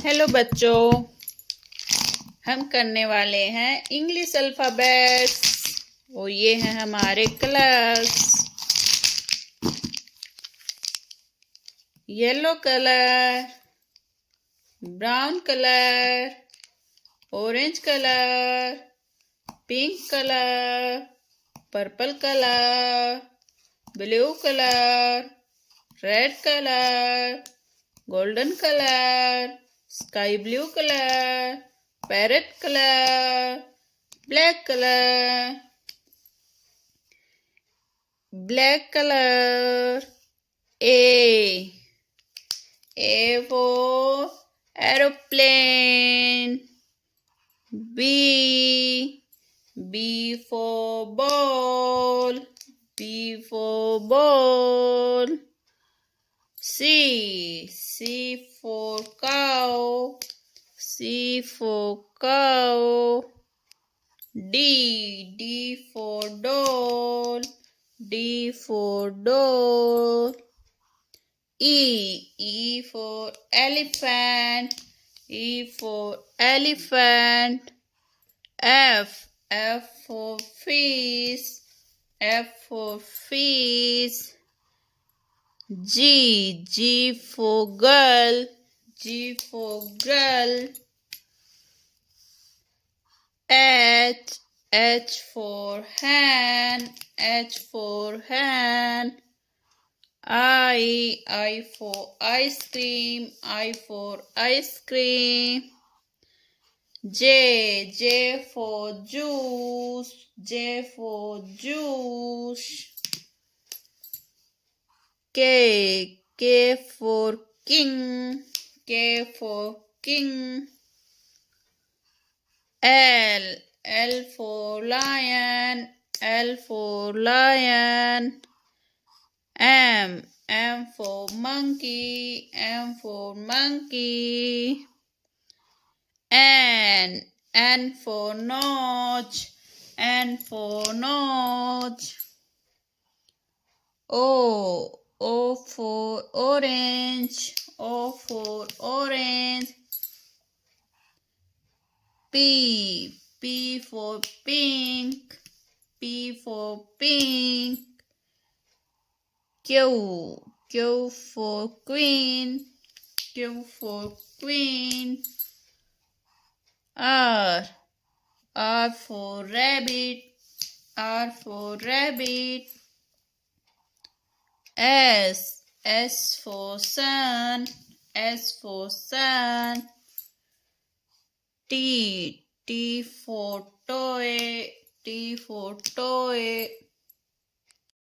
Hello बच्चों, हम करने वाले हैं इंग्लिश अल्फ़ाबेट्स। वो ये हैं हमारे colours. Yellow colour, brown colour, orange colour, pink colour, purple colour, blue colour, red colour, golden colour, sky blue colour, parrot colour, black colour, black colour. A for aeroplane. B for ball. B for ball. C for cow. C for cow. D for doll. D for doll. E for elephant. E for elephant. F for fish. F for fish. G for girl. G for girl. H for hand. H for hand. I for ice cream. I for ice cream. J for juice. J for juice. K for king. K for king. L for lion. L for lion. M for monkey. M for monkey. N for notch. N for notch. O for orange. O for orange. P for pink. P for pink. Q for queen. Q for queen. R for rabbit. R for rabbit. S for sun. S for sun. T for toy. T for toy.